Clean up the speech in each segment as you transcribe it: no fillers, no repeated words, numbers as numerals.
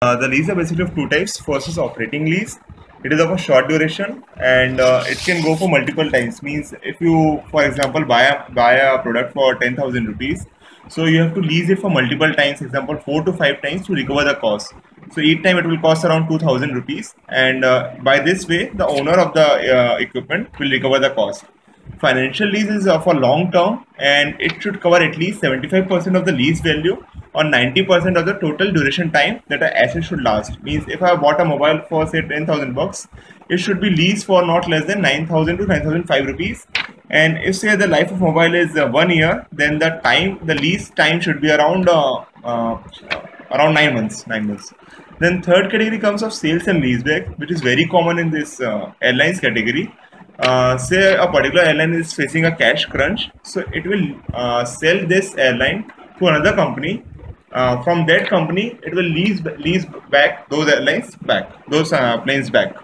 The lease are basically of two types. First is operating lease. It is of a short duration and it can go for multiple times. Means if you, for example, buy a product for 10,000 rupees, so you have to lease it for multiple times. Example, 4 to 5 times to recover the cost. So each time it will cost around 2,000 rupees, and by this way, the owner of the equipment will recover the cost. Financial lease is for long term and it should cover at least 75% of the lease value or 90% of the total duration time that an asset should last. Means if I bought a mobile for say 10,000 bucks, it should be leased for not less than 9,000 to 9,005 rupees. And if say the life of mobile is 1 year, then the lease time should be around 9 months. 9 months. Then third category comes of sales and leaseback, which is very common in this airlines category. Say a particular airline is facing a cash crunch, so it will sell this airline to another company. From that company, it will lease back those planes back.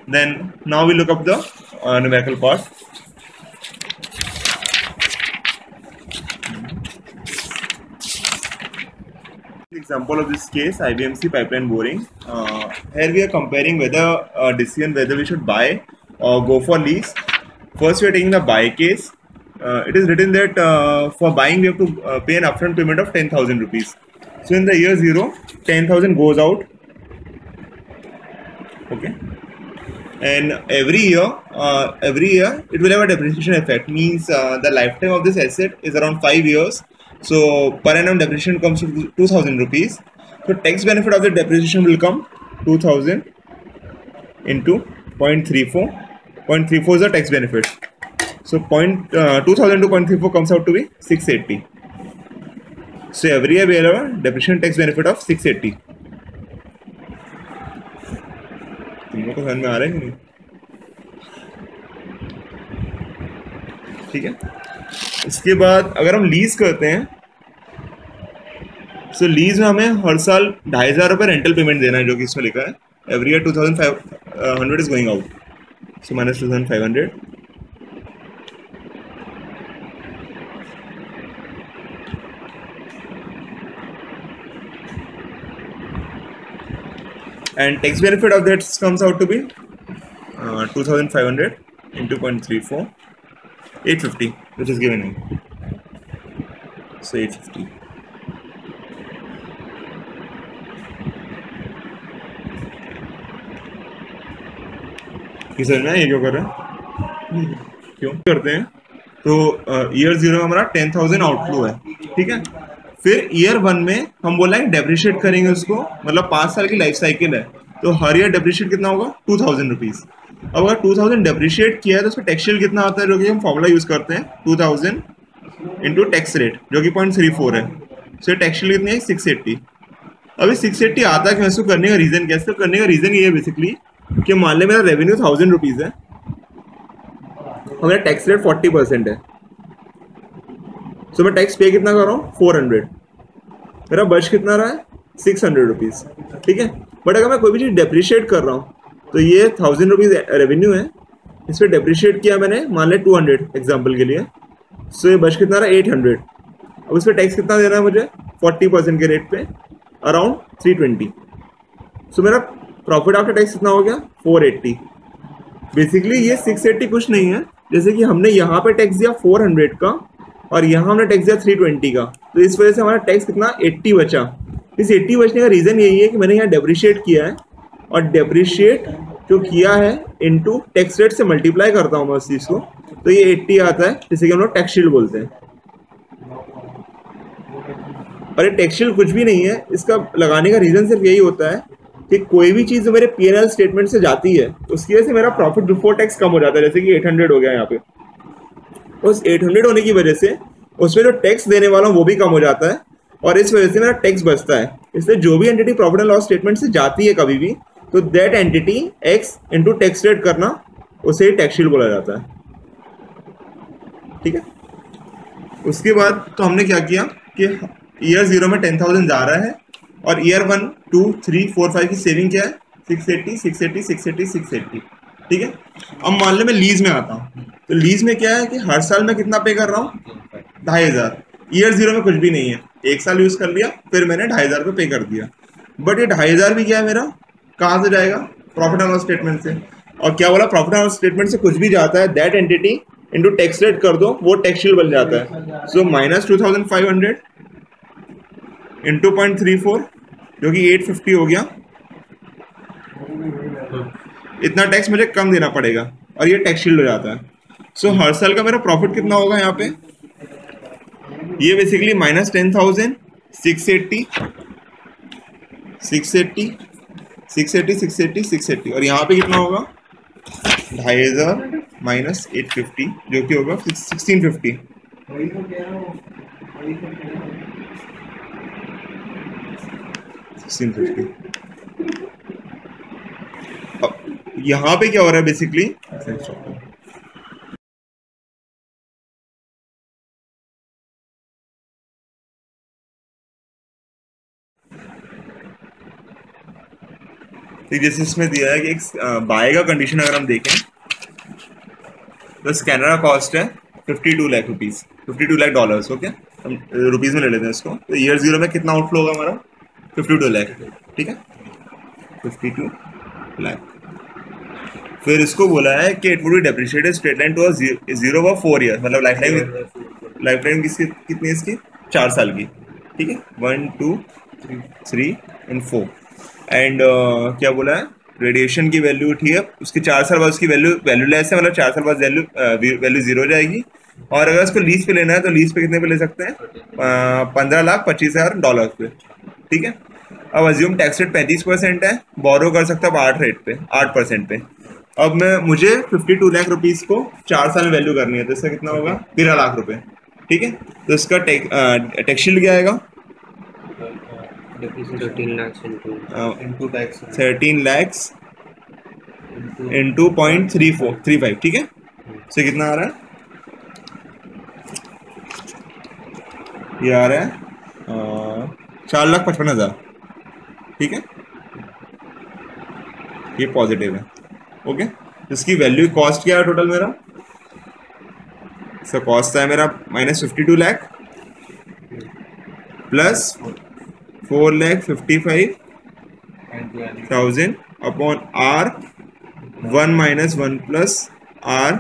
Then now we look up the numerical part. Example of this case, IBMC pipeline boring. Here we are comparing whether we should buy or go for lease. First we are taking the buy case. It is written that for buying we have to pay an upfront payment of 10,000 rupees. So in the year 0, 10,000 goes out. Okay. And every year it will have a depreciation effect. Means the lifetime of this asset is around 5 years. So per annum depreciation comes to 2,000 rupees. So tax benefit of the depreciation will come 2,000 into 0.34. 0.34 is the tax benefit. So 2,000 to 0.34 comes out to be 680. So every year we have a depreciation tax benefit of 680. तुम लोग को समझ में आ रहा है कि नहीं? ठीक है. इसके बाद अगर हम लीज करते हैं, तो लीज में हमें हर साल 2,500 रुपये रेंटल पेमेंट देना है, जो कि इसमें लिखा है. Every year 2,500 is going out. So minus 2,500. And tax benefit of that comes out to be 2,500 into 0.34, 850, which is given here. So 850. समझ में ये क्यों कर रहे हैं? क्यों करते हैं? तो ईयर 0 में हमारा 10,000 आउटफ्लो है. ठीक है. फिर ईयर 1 में हम बोला है डेप्रिशिएट करेंगे उसको, मतलब 5 साल की लाइफ साइकिल है, तो हर ईयर डेप्रिशिएट कितना होगा? 2,000 रुपीज. अब अगर 2,000 डेप्रिशिएट किया है तो उसका टैक्स कितना आता है, जो कि हम फॉर्मूला यूज करते हैं 2,000 इंटू टैक्स रेट, जो कि 0.34 है. सो टैक्स कितनी है? 680. अभी 680 आता है. इसको करने का रीजन क्या है? करने का रीजन ये है बेसिकली कि मान ले मेरा रेवेन्यू 1,000 रुपीज है और मेरा टैक्स रेट 40% है. सो मैं टैक्स पे कितना कर रहा हूँ? 400. मेरा बच कितना रहा है? 600 रुपीज़. ठीक है. बट अगर मैं कोई भी चीज़ डेप्रिशिएट कर रहा हूँ तो ये 1,000 रुपीज़ रेवेन्यू है, इस पर डेप्रिशिएट किया मैंने मान ले 200 एग्जाम्पल के लिए. सो ये बच कितना रहा? 800. अब इस पर टैक्स कितना देना है मुझे? 40% के रेट पे अराउंड 320. सो मेरा प्रॉफिट आफ्टर टैक्स कितना हो गया? 480. बेसिकली ये 680 कुछ नहीं है, जैसे कि हमने यहाँ पे टैक्स दिया 400 का और यहाँ हमने टैक्स दिया 320 का, तो इस वजह से हमारा टैक्स कितना? 80 बचा. इस 80 बचने का रीज़न यही है कि मैंने यहाँ डेप्रिशिएट किया है और डेप्रिशिएट जो किया है इनटू टैक्स रेट से मल्टीप्लाई करता हूँ मैं उस चीज़ को, तो ये 80 आता है, जिसे कि हम लोग टैक्स शील्ड बोलते हैं. और ये टैक्स शील्ड कुछ भी नहीं है. इसका लगाने का रीज़न सिर्फ यही होता है कि कोई भी चीज़ जो मेरे P&L स्टेटमेंट से जाती है उसकी वजह से मेरा प्रॉफिट बिफोर टैक्स कम हो जाता है. जैसे कि 800 हो गया यहाँ पे, उस 800 होने की वजह से उसमें जो टैक्स देने वाला हूँ वो भी कम हो जाता है और इस वजह से मेरा टैक्स बचता है. इसलिए जो भी entity profit and loss statement से जाती है कभी भी, तो that entity x into tax rate करना, उसे टैक्स शील्ड बोला जाता है. ठीक है. उसके बाद तो हमने क्या किया कि ईयर 0 में 10,000 जा रहा है और ईयर 1, 2, 3, 4, 5 की सेविंग क्या है? 680, 680, 680, 680. ठीक है. अब मान लो मैं लीज में आता हूँ, तो लीज में क्या है कि हर साल मैं कितना पे कर रहा हूँ? 2,500. ईयर 0 में कुछ भी नहीं है, 1 साल यूज कर लिया, फिर मैंने 2,500 रुपये पे कर दिया. बट ये 2500 भी क्या है मेरा, कहाँ से जाएगा, प्रॉफिट एंड लॉस स्टेटमेंट से। और क्या बोला, प्रॉफिट एंड लॉस स्टेटमेंट से कुछ भी जाता है that entity into tax rate कर दो, वो टैक्स शील्ड बन जाता है। सो -2500 इंटू 0.34 जो कि 850 हो गया। इतना टैक्स मुझे कम देना पड़ेगा और ये टैक्स शील्ड हो जाता है। सो हर साल का मेरा प्रॉफिट कितना होगा यहाँ पे, ये बेसिकली -10,000 680 680 680 680 680 और यहाँ पे कितना होगा 2500 माइनस 850 जो कि होगा 1650। 1650। अब यहाँ पे क्या हो रहा है बेसिकली, जैसे इसमें दिया है कि एक बाय का कंडीशन अगर हम देखें तो स्कैनर का कॉस्ट है 52 lakh rupees, 52 lakh dollars. Okay, हम रुपीज में ले लेते हैं इसको। तो ईयर जीरो में कितना आउटफ्लो होगा हमारा, 52 लाख। ठीक है, 52 लाख। फिर इसको बोला है कि it would be depreciated straight line to zero for 4 year, मतलब लाइफ टाइम कितनी इसकी 4 साल की। ठीक है, 1 2 3 एंड 4 एंड क्या बोला है, रेडिएशन की वैल्यू ठीक है उसकी 4 साल बाद उसकी वैल्यू लेस है, मतलब 4 साल बाद वैल्यू जीरो हो जाएगी। और अगर उसको लीज पे लेना है तो लीज पे कितने पे ले सकते हैं, 15,25,000 डॉलर पे। ठीक है, अब अज्यूम टैक्स रेट 35% है, बोरो कर सकता है 8% पे। अब मुझे 52 लाख रुपीज को 4 साल में वैल्यू करनी है, तो इसका कितना होगा 13 लाख रुपए। ठीक है, तो इसका टैक्स शील्ड क्या आएगा, 13 lakhs इंटू 0.35। ठीक है, तो कितना आ रहा है, ये आ रहा है 4,55,000। ठीक है, ये पॉजिटिव है। ओके, इसकी वैल्यू कॉस्ट क्या है टोटल मेरा, इसका कॉस्ट है मेरा -52 lakh plus 4,55,000 upon R 1 - 1 plus R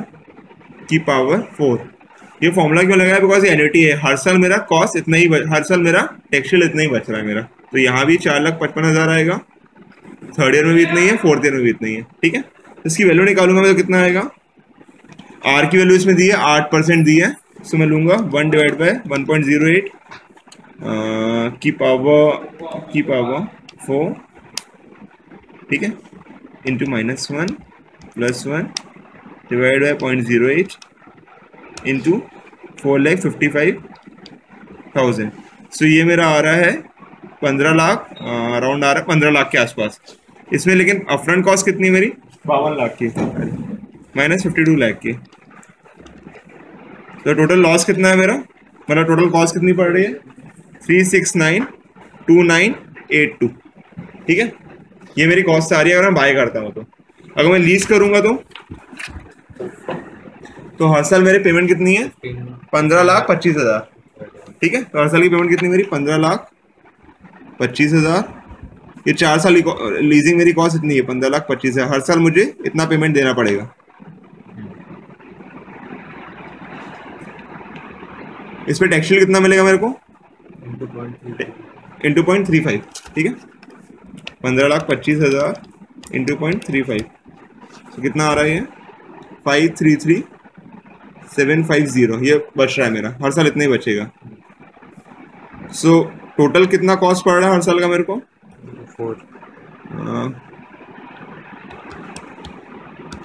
की पावर 4। ये फॉर्मूला क्यों लगाया, बिकॉज ये एन्युटी है, हर साल मेरा कॉस्ट इतना ही हर साल मेरा टैक्स इतना ही बच रहा है मेरा। तो यहाँ भी 4,55,000 आएगा, थर्ड ईयर में भी इतना ही है, फोर्थ ईयर में भी इतना ही है। ठीक है, इसकी वैल्यू निकालूंगा मैं तो कितना आएगा, R की वैल्यू इसमें दी है 8% दी है, तो मैं लूंगा 1 / 1.08 की पावर 4। ठीक है, इंटू -1 + 1 डिवाइड बाय 0.08 इंटू 4,55,000। सो ये मेरा आ रहा है 15 लाख, अराउंड आ रहा है 15 लाख के आसपास इसमें। लेकिन अपफ्रंट कॉस्ट कितनी मेरी 52 लाख की -52 लाख की। तो टोटल लॉस कितना है मेरा, मतलब टोटल कॉस्ट कितनी पड़ रही है 369,2982। ठीक है, ये मेरी कॉस्ट आ रही है अगर मैं बाय करता हूँ। तो अगर मैं लीज करूंगा तो हर साल मेरी पेमेंट कितनी है 15,25,000। ठीक है, तो हर साल की पेमेंट कितनी मेरी 15,25,000। ये 4 साल की लीजिंग मेरी कॉस्ट इतनी है 15,25,000, हर साल मुझे इतना पेमेंट देना पड़ेगा। इस पे टैक्स शील्ड कितना मिलेगा मेरे को, इंटू 0.35। ठीक है, 15,25,000 इंटू 0.35, तो कितना आ रहा है ये 533,750। ये बच रहा है मेरा, हर साल इतना ही बचेगा। सो टोटल कितना कॉस्ट पड़ रहा है हर साल का मेरे को, 4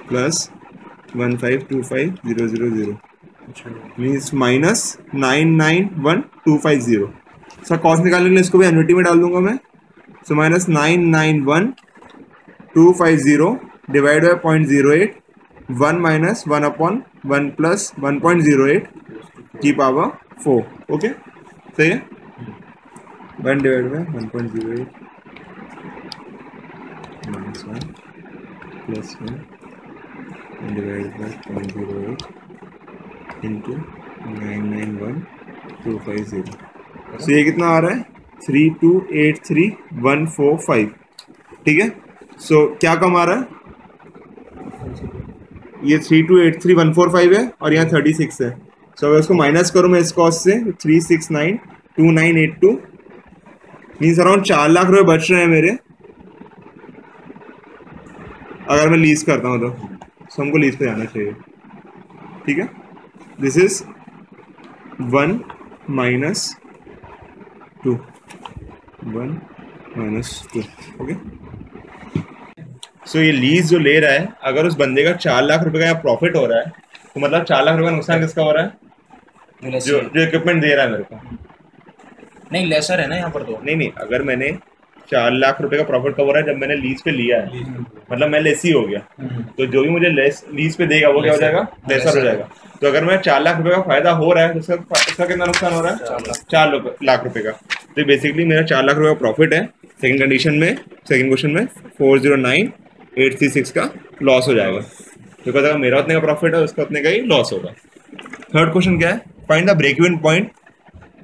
प्लस 1525000 मीन्स -991,250। इसका कॉस्ट निकालने के लिए इसको भी एन्युटी में डाल दूंगा मैं। सो -991,250 डिवाइड बाय 0.08 1 - 1 अपॉन 1 प्लस 1.08 की पावर 4। ओके, सही है, 1 divide by 1.08 -1 plus 1 divide by 0.08 into 991,250। तो ये कितना आ रहा है 3283,145, ठीक है। सो क्या कम आ रहा है, ये 3283,145 है और यहाँ 36 है। सो अगर इसको माइनस करूँ मैं इस कॉस्ट से 369,2982 मीन्स अराउंड 4 लाख रुपए बच रहे हैं मेरे अगर मैं लीज करता हूँ तो। हमको लीज पे जाना चाहिए, ठीक है। This is 1 - 2, 1 - 2, okay. सो ये लीज जो ले रहा है, अगर उस बंदे का 4 लाख रुपए का प्रॉफिट हो रहा है तो मतलब 4 लाख रुपए का नुकसान किसका हो रहा है, जो इक्विपमेंट दे रहा है मेरे को। नहीं लेसर है ना यहाँ पर तो। नहीं, अगर मैंने 4 लाख रुपए का प्रॉफिट कब हो रहा है, जब मैंने लीज पे लिया है, मतलब मैं लेसी हो गया, तो जो भी मुझे लीज पे देगा वो क्या हो जाएगा, लेसर हो जाएगा। तो अगर मैं 4 लाख रुपए का फायदा हो रहा है तो इसका कितना नुकसान हो रहा है, 4 लाख रुपए का। तो बेसिकली मेरा 4 लाख रुपए का प्रॉफिट है। सेकंड क्वेश्चन में 409,836 का लॉस हो जाएगा, तो अगर मेरा उतने का प्रॉफिट है उसका उतने का ही लॉस होगा। थर्ड क्वेश्चन क्या है, find the break even point,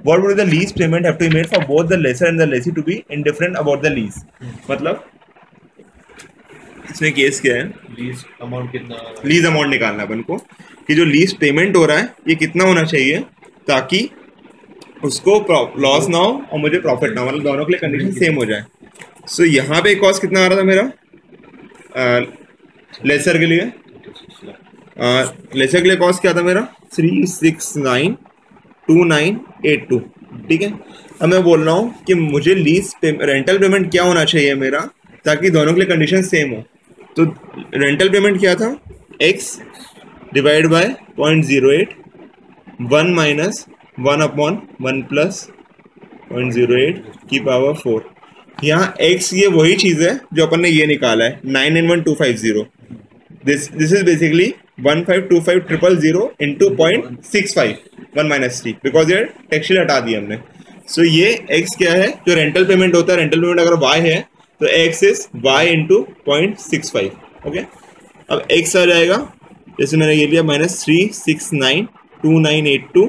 what would the lease payment have to be made for both the lessor and the lessee to be indifferent about the lease। मतलब इसमें केस क्या है, lease amount कितना, lease amount निकालना अपन को कि जो lease payment हो रहा है ये कितना होना चाहिए ताकि उसको लॉस ना हो और मुझे प्रॉफिट ना हो, मतलब दोनों के लिए कंडीशन सेम हो जाए। सो यहाँ पे कॉस्ट कितना आ रहा था मेरा लेसर के लिए, लेसर के लिए कॉस्ट क्या था मेरा 369,2982, ठीक है। अब मैं बोल रहा हूँ कि मुझे लीज रेंटल पेमेंट क्या होना चाहिए मेरा ताकि दोनों के लिए कंडीशन सेम हो। तो रेंटल पेमेंट क्या था, x डिवाइड बाय 0.08, 1 - 1/1 + 0.08 की पावर 4। यहाँ x ये वही चीज़ है जो अपन ने ये निकाला है 991,250। This is basically 1525,000 into 0.65 1 - 3 because ये टेक्सचर हटा दिया हमने। सो ये x क्या है, जो रेंटल पेमेंट होता है, रेंटल पेमेंट अगर y है तो x is y into 0.65, okay. अब x आ जाएगा, जैसे मैंने ये लिया -369,2982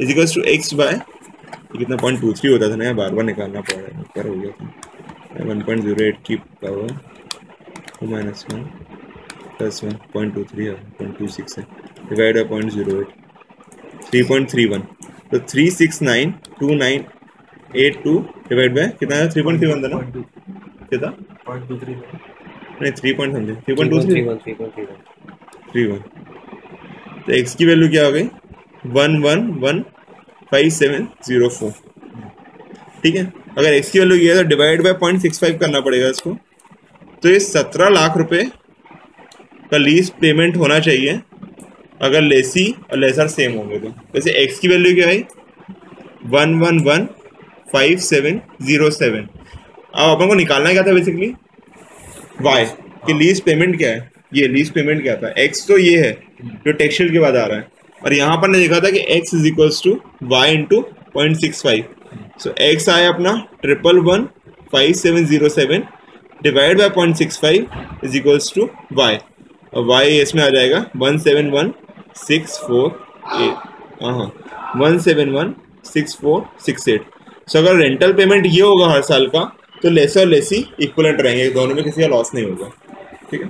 is equals to x by कितना 0.23 होता था ना, बार बार निकालना पड़ रहा है, ऊपर हो गया था 1.08 की पावर -1 + 1.23 है 0.26 है डिवाइड बाय 0.08 3.31। तो 369,2982 डिवाइड बाय कितना है 3.31 था ना, कितना 0.23 नहीं 3.31 तो x की वैल्यू क्या हो गई 1115704, ठीक है। अगर x की वैल्यू ये है तो डिवाइड बाय 0.65 करना पड़ेगा इसको। तो ये 17 लाख रुपए का लीज पेमेंट होना चाहिए अगर लेसी और लेसर सेम होंगे तो। वैसे x की वैल्यू क्या है 1115707। अब अपन को निकालना क्या था बेसिकली y कि लीज पेमेंट क्या है, ये लीज पेमेंट क्या था, x तो ये है जो टेक्सचर के बाद आ रहा है, और यहाँ पर ने देखा था कि x is equals to y into 0.65। So x आया अपना 1115707 divide by 0.65 is equals to y, और y इसमें आ जाएगा 171,648, हाँ 171,6468। सो अगर रेंटल पेमेंट ये होगा हर साल का तो लेसर और लेसी इक्वलेंट रहेंगे, दोनों में किसी का लॉस नहीं होगा, ठीक है।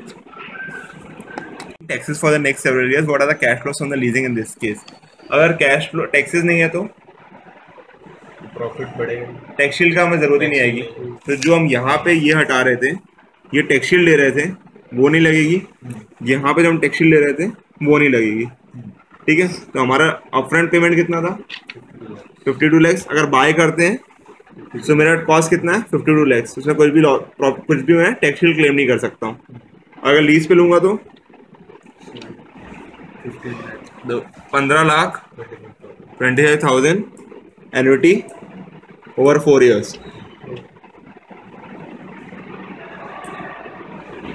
Taxes for the next several years, what are the cash flows from the leasing in this case. अगर कैश फ्लो टैक्सेस नहीं है तो प्रॉफिट बढ़ेगा, टैक्सशील का हमें जरूरत ही नहीं आएगी। तो जो हम यहाँ पे ये हटा रहे थे, ये टैक्सशील ले रहे थे वो नहीं लगेगी, यहाँ पे जो हम टैक्सशील ले रहे थे वो नहीं लगेगी, ठीक है। तो हमारा अपफ्रंट पेमेंट कितना था 52 लाख। अगर बाय करते हैं तो मेरा कॉस्ट कितना है 52 लाख, उसमें कुछ भी मैं टैक्सशील क्लेम नहीं कर सकता हूँ। अगर लीज पे लूंगा तो 15,25,000 एन्युटी ओवर 4 years।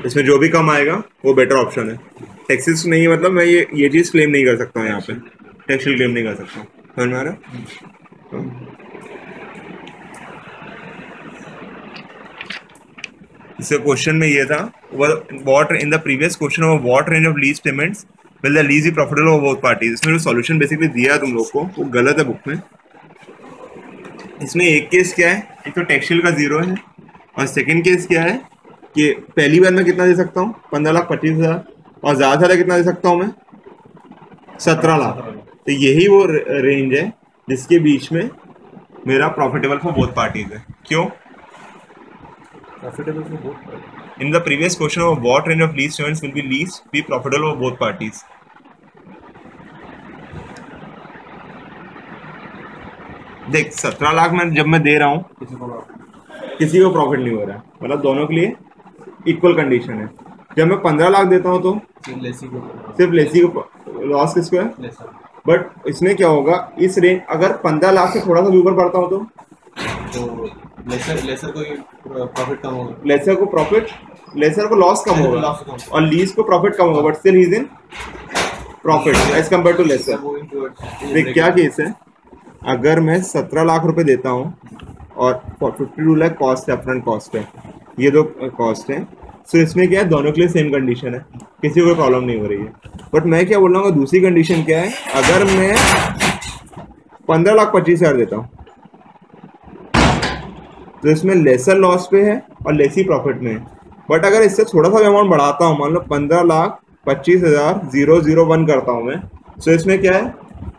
इसमें जो भी कम आएगा वो बेटर ऑप्शन है। टैक्सेस नहीं है मतलब मैं ये चीज़ क्लेम नहीं कर सकता हूँ, यहाँ पे टैक्सशील क्लेम नहीं कर सकता हूँ, समझ में आ रहा है। इससे क्वेश्चन में ये था what in the previous question of what range of lease payments will the lease be profitable for both parties. इसमें जो सॉल्यूशन बेसिकली दिया है तुम लोग को वो गलत है बुक में। इसमें एक केस क्या है एक तो टेक्सटाइल का 0 है, और सेकंड केस क्या है कि पहली बार मैं कितना दे सकता हूँ 15,25,000, और ज़्यादा से ज़्यादा कितना दे सकता हूँ मैं 17 लाख। तो यही वो रेंज है जिसके बीच में मेरा प्रॉफिटेबल फॉर बोथ पार्टीज है। क्यों? Profitable for both. In the previous question of what range of lease payments will be lease be profitable for both parties. देख 17 लाख में जब मैं दे रहा हूँ किसी को प्रॉफिट नहीं हो रहा है, मतलब दोनों के लिए इक्वल कंडीशन है। जब मैं 15 लाख देता हूँ तो सिर्फ लेसी को लॉस किसको है, बट इसमें क्या होगा इस रेंज अगर 15 लाख से थोड़ा सा भी ऊपर पड़ता हूँ तो लेसर को प्रॉफिट कम होगा, लेसर को लॉस कम होगा और लीज को प्रॉफिट कम होगा, but still he is in profit as compare to lesser. देख क्या केस है, अगर मैं 17 लाख रुपए देता हूँ और 52 लाख कॉस्ट है, अपफ्रंट कॉस्ट है, ये दो कॉस्ट है, सो इसमें क्या है दोनों के लिए सेम कंडीशन है, किसी को प्रॉब्लम नहीं हो रही है। बट मैं क्या बोल रहा हूँ दूसरी कंडीशन क्या है, अगर मैं 15,25,000 देता हूँ तो इसमें लेसर लॉस पे है और लेसी प्रॉफिट में है। बट अगर इससे थोड़ा सा भी अमाउंट बढ़ाता हूँ, मान लो 15,25,001 करता हूँ मैं, सो इसमें क्या है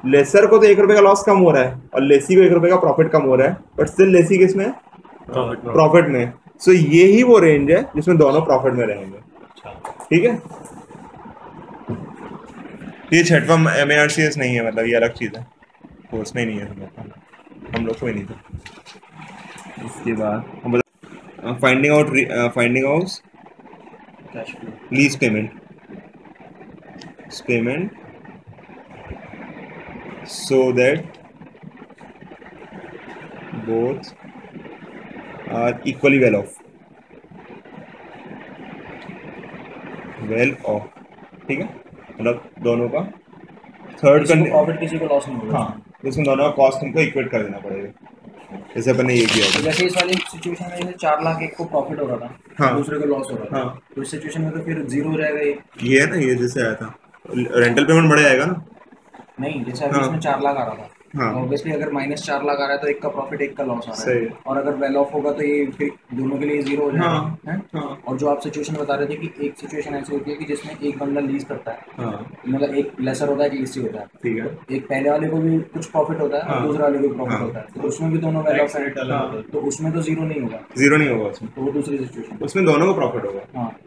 लेसर को तो 1 रुपये का लॉस कम हो रहा है और लेसी को 1 रुपये का प्रॉफिट कम हो रहा है, बट स्टिल लेसी किसमें प्रॉफिट में। सो ये ही वो रेंज है जिसमें दोनों प्रॉफिट में रहेंगे। ठीक है, ये छठवा MARCS नहीं है, मतलब ये अलग चीज़ है, कोर्स में नहीं है हम लोग को ही नहीं था। इसके बाद finding out lease payment so that both are equally well off। ठीक है, मतलब दोनों का थर्ड प्रॉफिट किसी को लॉस नहीं होगा। हाँ, इसमें दोनों का कॉस्ट तुमको इक्वेट कर देना पड़ेगा, जैसे अपन ने ये किया था। जैसे इस वाली सिचुएशन में जैसे 4 लाख एक को प्रॉफिट हो रहा था, हाँ, दूसरे को लॉस हो रहा था, हाँ, तो इस सिचुएशन में तो फिर 0 हो जाएगा। ये है ना, ये जैसे आया था रेंटल पेमेंट बढ़ जाएगा ना। नहीं, जैसे अभी इसमें 4 लाख आ रहा था, ऑब्वियसली अगर -4 लाख आ रहा है तो एक का प्रॉफिट एक का लॉस आ रहा है, और अगर वेल ऑफ होगा तो ये फिर दोनों के लिए 0 हो जाएगा। और जो आप सिचुएशन बता रहे थे कि एक सिचुएशन ऐसी होती है कि जिसमें एक बंदा लीज करता है, मतलब एक लेसर होता है एक लीज होता है, ठीक है, एक पहले वाले को भी कुछ प्रॉफिट होता है और दूसरे वाले को भी प्रॉफिट होता है, तो उसमें भी दोनों वेल ऑफ है, तो उसमें तो 0 नहीं होगा उसमें, तो वो दूसरी सिचुएशन, उसमें दोनों को प्रॉफिट होगा।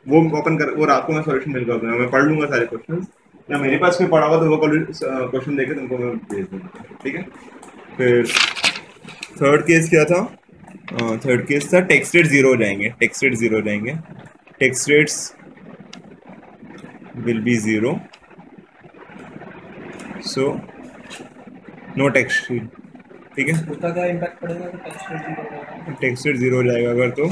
वो अपन वो रात को मैं सॉल्यूशन मिल कर दूंगा, मैं पढ़ लूंगा सारे क्वेश्चन, या मेरे पास में पढ़ा हुआ तो वो क्वेश्चन देके तुमको मैं भेज दूंगा। ठीक है, फिर थर्ड केस क्या था, थर्ड केस था टैक्स रेट 0 हो जाएंगे, tax rates will be 0, so no tax sheet. ठीक है, उसका क्या इम्पैक्ट पड़ेगा तो टैक्स रेट 0 हो जाएगा अगर, तो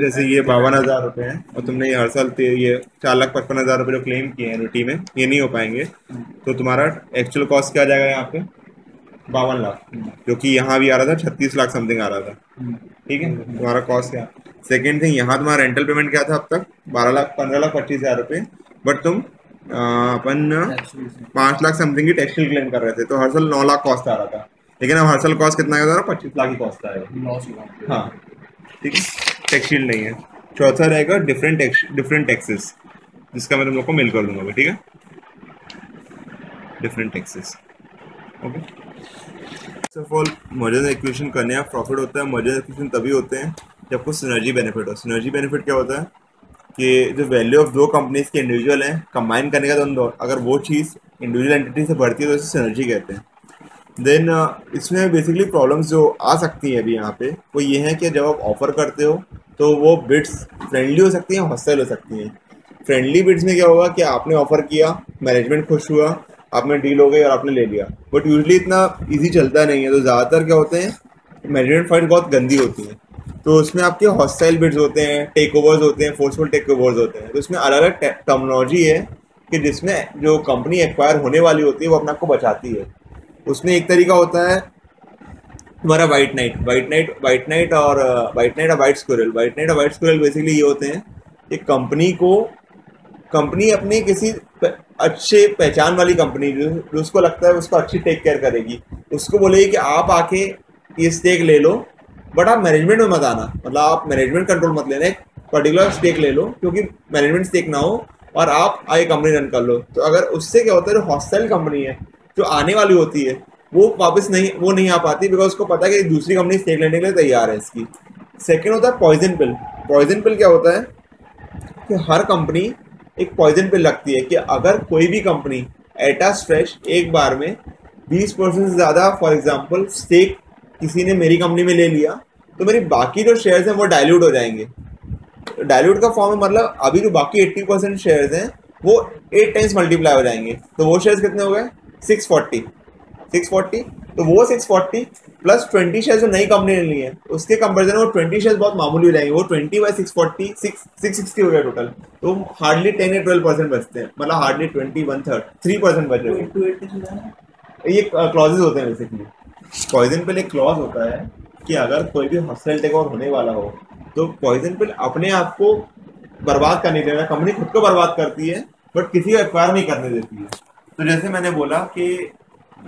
जैसे ये 52,000 रुपये हैं और तुमने ये हर साल ये 4,55,000 रुपये जो क्लेम किए हैं एनुटी में, ये नहीं हो पाएंगे, तो तुम्हारा एक्चुअल कॉस्ट क्या आ जाएगा यहाँ पे 52 लाख, जो कि यहाँ भी आ रहा था 36 लाख समथिंग आ रहा था। ठीक है, तुम्हारा कॉस्ट क्या। सेकेंड थिंग, यहाँ तुम्हारा रेंटल पेमेंट क्या था अब तक 15,25,000 रुपये, बट तुम अपन 5 लाख समथिंग की टेक्सटाइल क्लेम कर रहे थे, तो हर साल 9 लाख कॉस्ट आ रहा था, लेकिन अब हर साल कॉस्ट कितना आ रहा है 25 लाख की कॉस्ट आएगा। हाँ, ठीक है, टेक्सटाइल नहीं है। चौथा रहेगा डिफरेंट टैक्सेस, जिसका मैं तुम लोग को मेल कर दूंगा। ठीक है, different taxes. Okay, first of all merger acquisition करने का प्रॉफिट होता है, मर्जर एक्विजिशन तभी होते हैं जब आपको सिनर्जी बेनिफिट हो। सिनर्जी बेनिफिट क्या होता है कि जो वैल्यू ऑफ दो कंपनीज के इंडिविजुअल हैं कंबाइन करने का, तो अगर वो चीज़ इंडिविजुअल एंटिटी से बढ़ती है तो उसे सिनर्जी कहते हैं। देन इसमें बेसिकली प्रॉब्लम्स जो आ सकती हैं अभी यहाँ पे वो ये है कि जब आप ऑफर करते हो तो वो बिड्स फ्रेंडली हो सकती हैं, हॉस्टाइल हो सकती हैं। फ्रेंडली बिड्स में क्या होगा कि आपने ऑफर किया, मैनेजमेंट खुश हुआ, आप में डील हो गई और आपने ले लिया, बट यूजली इतना इजी चलता नहीं है। तो ज़्यादातर क्या होते हैं, मैनेजमेंट फाइट बहुत गंदी होती है, तो उसमें आपके हॉस्टाइल बिड्स होते हैं, टेक ओवर्स होते हैं, फोर्सफुल टेक ओवर्स होते हैं। तो इसमें अलग अलग टर्मिनोलॉजी है कि जिसमें जो कंपनी एक्वायर होने वाली होती है वो अपने आप को बचाती है। उसमें एक तरीका होता है तुम्हारा वाइट नाइट और वाइट स्क्विरल। बेसिकली ये होते हैं कि कंपनी अपनी किसी अच्छे पहचान वाली कंपनी जो उसको लगता है उसको अच्छी टेक केयर करेगी, उसको बोलेगी कि आप आके ये स्टेक ले लो, बट आप मैनेजमेंट में मत आना, मतलब आप मैनेजमेंट कंट्रोल मत लेना, एक पर्टिकुलर स्टेक ले लो, क्योंकि मैनेजमेंट स्टेक ना हो और आप आगे कंपनी रन कर लो। तो अगर उससे क्या होता है, जो हॉस्टाइल कंपनी है जो आने वाली होती है वो वापस नहीं आ पाती, बिकॉज उसको पता है कि दूसरी कंपनी स्टेक लेने के लिए तैयार है इसकी। सेकेंड होता है पॉइजन पिल। पॉइजन पिल क्या होता है कि हर कंपनी एक पॉइजन पिल रखती है कि अगर कोई भी कंपनी एट अ स्ट्रेच एक बार में 20% से ज़्यादा फॉर एग्जांपल स्टेक किसी ने मेरी कंपनी में ले लिया, तो मेरी बाकी जो शेयर्स हैं वो डाइल्यूट हो जाएंगे। डाइल्यूट का फॉर्म है मतलब अभी जो बाकी 80% शेयर्स हैं वो 8 टाइम्स मल्टीप्लाई हो जाएंगे। तो वो शेयर्स कितने हो गए? 640। तो वो 640 प्लस 20 शेयर्स जो नई कंपनी ने लिए हैं उसके कंपेरिजन में वो 20 शेयर्स बहुत मामूली हो जाएंगे। वो 20 बाई 640 660 हो गया टोटल। तो हार्डली 10 या 12% बचते हैं, मतलब हार्डली 20 1/3 3% बचे। ये क्लॉजेज होते हैं बेसिकली। पॉइजन पिल एक क्लॉज होता है कि अगर कोई भी हॉस्टाइल टेक ओवर होने वाला हो तो पॉइजन पिल अपने आप को बर्बाद करने देना, कंपनी खुद को बर्बाद करती है बट किसी को एक्वायर नहीं करने देती है। तो जैसे मैंने बोला कि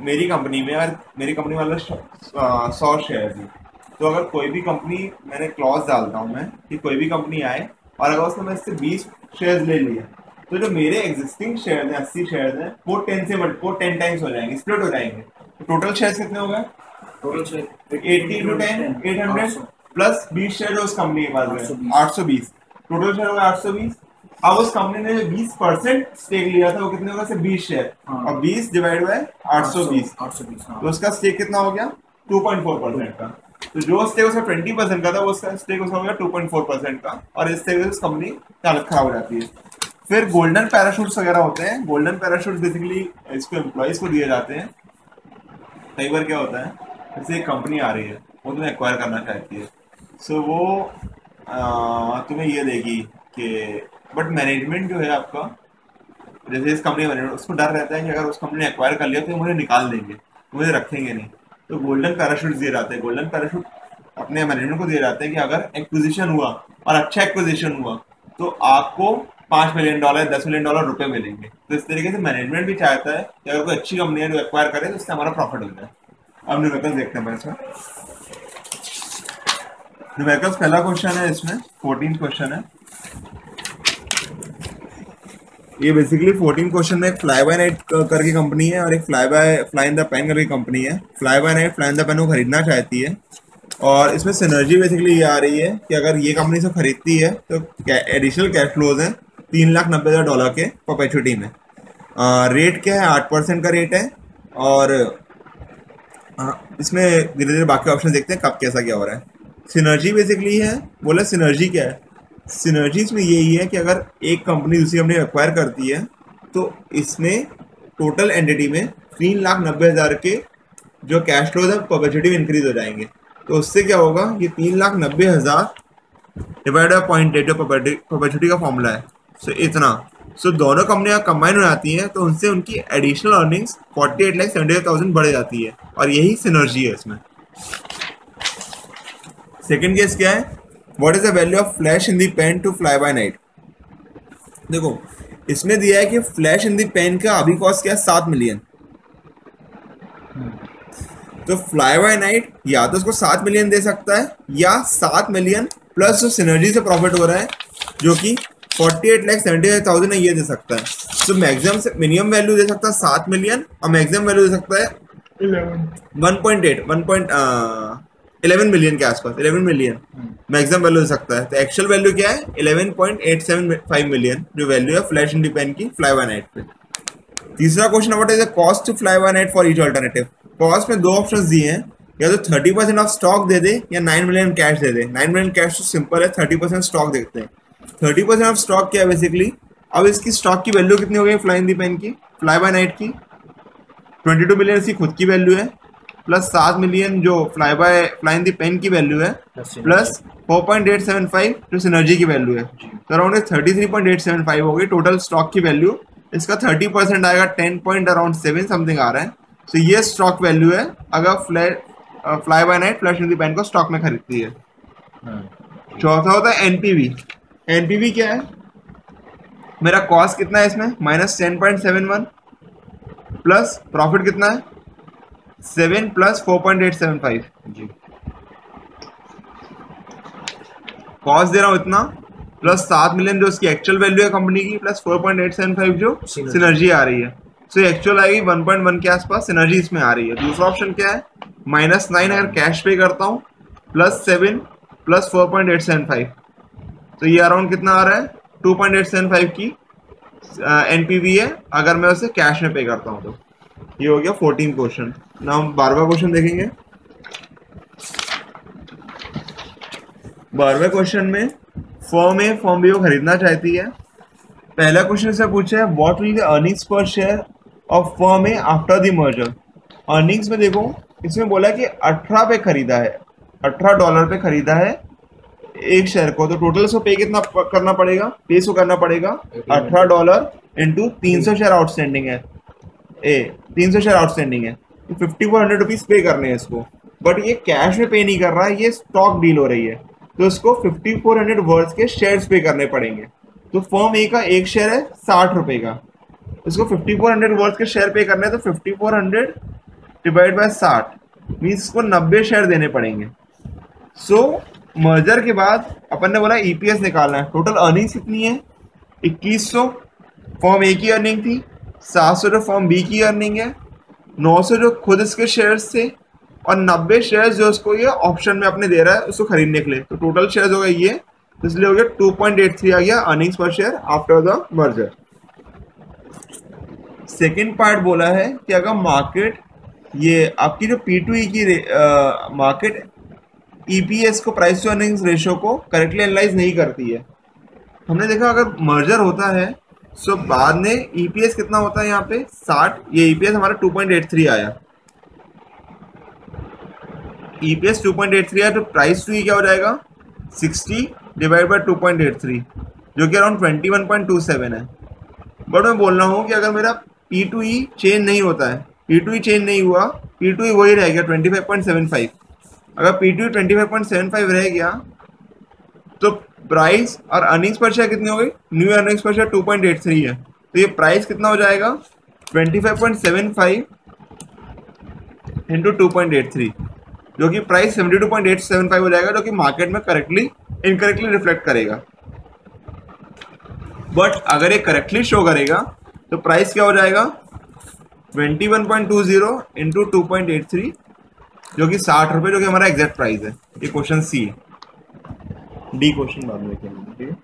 मेरी कंपनी में अगर मेरी कंपनी वाला 100 शेयर थी, तो अगर कोई भी कंपनी, मैंने क्लॉज डालता हूँ मैं कि कोई भी कंपनी आए और अगर उसने मैं इससे 20 शेयर ले लिए, तो जो मेरे एग्जिस्टिंग शेयर हैं 80 शेयर हैं वो 10 टाइम्स हो जाएंगे, स्प्लिट हो जाएंगे। तो टोटल शेयर कितने हो गए? टोटल शेयर 80 × 10 800 प्लस 20 शेयर उस कंपनी के पास गए 820। टोटल शेयर हो गया 820। अब उस कंपनी ने जो 20% स्टेक लिया था वो कितने होगा? सिर्फ 20 शेयर, और 20 डिवाइड बाय 820 तो उसका स्टेक कितना हो गया? 2.4% का। तो जो स्टेक उसका 20% का था वो उसका स्टेक उसका हो गया 2.4% का, और इससे उस कंपनी की हालत खराब हो जाती है। फिर गोल्डन पैराशूट्स वगैरह होते हैं। गोल्डन पैराशूट बेसिकली इसको एम्प्लॉइज को दिए जाते हैं। कई बार क्या होता है, जैसे एक कंपनी आ रही है वो तुम्हें एक्वायर करना चाहती है, सो वो तुम्हें ये देगी कि बट मैनेजमेंट जो है आपका, जैसे इस कंपनी मैनेजमेंट, उसको डर रहता है कि अगर उस कंपनी ने एक्वायर कर लिया तो मुझे निकाल देंगे, मुझे रखेंगे नहीं। तो गोल्डन पैराशूट दिए जाते हैं। गोल्डन पैराशूट अपने मैनेजमेंट को दिए जाते हैं कि अगर एक्विजिशन हुआ और अच्छा एक्विजिशन हुआ तो आपको $5 मिलियन $10 मिलियन रुपए मिलेंगे। तो इस तरीके से मैनेजमेंट भी चाहता है कि अगर कोई अच्छी कंपनी है जो एक्वायर करे तो उससे हमारा प्रॉफिट हो जाए। अब न्यूमेरिकल्स देखते हैं इसमें। न्यूमेरिकल्स पहला क्वेश्चन है, इसमें 14th क्वेश्चन है। ये बेसिकली 14 क्वेश्चन में एक फ्लाई बाय नाइट करके कंपनी है और एक फ्लाई इन द पेन करके कंपनी है। Fly by night fly in the pan को खरीदना चाहती है, और इसमें सिनर्जी बेसिकली ये आ रही है कि अगर ये कंपनी से खरीदती है तो एडिशनल कैश फ्लोज हैं $3,90,000 के परपेचुइटी में। रेट क्या है? 8% का रेट है। और इसमें धीरे धीरे बाकी ऑप्शन देखते हैं कब कैसा क्या हो रहा है। सिनर्जी बेसिकली है, बोला सिनर्जी क्या है? सिनर्जीज में यही है कि अगर एक कंपनी दूसरी कंपनी एक्वायर करती है तो इसमें टोटल एंटिटी में 3,90,000 के जो कैश फ्लोज है परपेचुइटी में इंक्रीज हो जाएंगे। तो उससे क्या होगा? ये 3,90,000 डिवाइड बाय 0.8 जो परपेचुइटी का फॉर्मूला है, सो इतना। सो दोनों कंपनियां कंबाइन हो जाती हैं तो उनसे उनकी एडिशनल अर्निंग्स 48,78,000 बढ़ जाती है, और यही सिनर्जी है इसमें। सेकेंड केस क्या है? What is the value of flash in the pan to fly by night? देखो इसमें दिया है कि फ्लैश इन द पेन का अभी कॉस्ट क्या है? 7 मिलियन। तो फ्लाई बाय नाइट या तो उसको 7 मिलियन दे सकता है, या 7 मिलियन प्लस जो सिनर्जी से प्रॉफिट हो रहा है जो कि 48,78,000 है ये दे सकता है। तो मैक्सिमम से मिनिमम वैल्यू दे सकता है 7 मिलियन, और मैक्सिमम वैल्यू दे सकता है 11 मिलियन के आसपास। 11 मिलियन मैक्सिमम वैल्यू दे सकता है। तो एक्चुअल वैल्यू क्या है? 11.875 मिलियन जो वैल्यू है फ्लैश इन द पेन की फ्लाई बाय नाइट पे। तीसरा question, what is the cost to fly by night for each alternative? Cost में 2 ऑप्शंस दिए हैं, या तो 30% ऑफ स्टॉक दे दे या 9 मिलियन कैश दे दे। 9 मिलियन कैश तो सिंपल है, 30% स्टॉक देखते हैं। 30% ऑफ स्टॉक क्या है बेसिकली? अब इसकी स्टॉक की वैल्यू कितनी हो गई फ्लाई इन द पेन की, फ्लाई बाय नाइट की? 22 मिलियन इसकी खुद की वैल्यू है, प्लस 7 मिलियन जो फ्लाई इन द पेन की वैल्यू है, प्लस 4.875 जो सिनर्जी की वैल्यू है। तो अराउंड 33.875 हो गई टोटल स्टॉक की वैल्यू। इसका 30% आएगा 10.7 समथिंग आ रहा है। तो ये स्टॉक वैल्यू है अगर fly by night flash in the pan को स्टॉक में खरीदती है। चौथा होता है एनपीवी। एनपीवी क्या है? मेरा कॉस्ट कितना है इसमें? -10.71 प्लस प्रॉफिट कितना है? 7 प्लस 4.875 कॉस्ट दे रहा हूँ इतना, प्लस 7 मिलियन जो उसकी एक्चुअल वैल्यू है कंपनी की, प्लस 4.875 जो सिनर्जी आ रही है। सो एक्चुअल आएगी 1.1 के आसपास सिनर्जी इसमें आ रही है। दूसरा ऑप्शन क्या है, -9 अगर कैश पे करता हूँ, +7 प्लस 4.875, तो ये अराउंड कितना आ रहा है, 2.875 की एनपीवी है अगर मैं उसे कैश में पे करता हूँ तो। ये हो गया 14 क्वेश्चन। ना हम 12वां क्वेश्चन देखेंगे। 12वें क्वेश्चन में फर्म ए फर्म बी को खरीदना चाहती है। पहला क्वेश्चन से पूछा है व्हाट विल द अर्निंग्स पर share of firm A after the merger. Earnings में देखो इसमें बोला कि 18 पे खरीदा है, $18 पे खरीदा है एक शेयर को, तो टोटल इसको पे कितना करना पड़ेगा, पे इसको करना पड़ेगा $18 इंटू 300 शेयर आउटस्टैंडिंग है, 300 शेयर आउटस्टैंडिंग है, तो 5400 रुपीज पे करने हैं इसको। बट ये कैश में पे नहीं कर रहा है, ये स्टॉक डील हो रही है, तो इसको 5400 वर्थ के शेयर्स पे करने पड़ेंगे। तो फर्म ए का एक शेयर है 60 रुपए का, इसको 5400 वर्थ के शेयर पे करने हैं, तो 5400 डिवाइड बाय 60 मीन्स इसको 90 शेयर देने पड़ेंगे। सो मर्जर के बाद अपन ने बोला ईपीएस निकालना है। टोटल अर्निंग्स कितनी है, 2100 फर्म ए की अर्निंग थी, 700 जो फर्म बी की अर्निंग है, 900 जो खुद इसके शेयर्स थे, और 90 शेयर्स जो उसको ये ऑप्शन में अपने दे रहा है उसको खरीदने के लिए। तो टोटल शेयर्स हो गए ये, इसलिए हो गया 2.83 आ गया अर्निंग्स पर share after the merger. Second part बोला है कि अगर मार्केट ये आपकी जो P2E की मार्केट ईपीएस को, प्राइस टू अर्निंग्स रेशियो को करेक्टली एनालाइज नहीं करती है। हमने देखा अगर मर्जर होता है सो बाद में ईपीएस कितना होता है यहाँ पे 60, ये ईपीएस हमारा 2.83 आया, ईपीएस 2.83 आया, तो प्राइस टू क्या हो जाएगा 60 डिवाइड बाय 2.83 जो कि अराउंड 21.27 है। बट मैं बोल रहा हूँ कि अगर मेरा P2E चेंज नहीं होता है, P2E चेंज नहीं हुआ, P2E वही रह गया 25.75, अगर P2E 25.75 रह गया तो प्राइस और अर्निंग्स पर शेयर कितनी हो गई, न्यू अर्निंग्स पर शेयर 2.83 है, तो ये प्राइस कितना हो जाएगा 25.75 इंटू 2.83 जो कि प्राइस 72.875 हो जाएगा, जो कि मार्केट में करेक्टली इनकरेक्टली रिफ्लेक्ट करेगा। बट अगर ये करेक्टली शो करेगा तो प्राइस क्या हो जाएगा 21.20 इंटू 2.83 जो कि 60 रुपये, जो कि हमारा एग्जैक्ट प्राइस है। ये क्वेश्चन सी है। डी क्वेश्चन बाद में देखेंगे, ठीक है।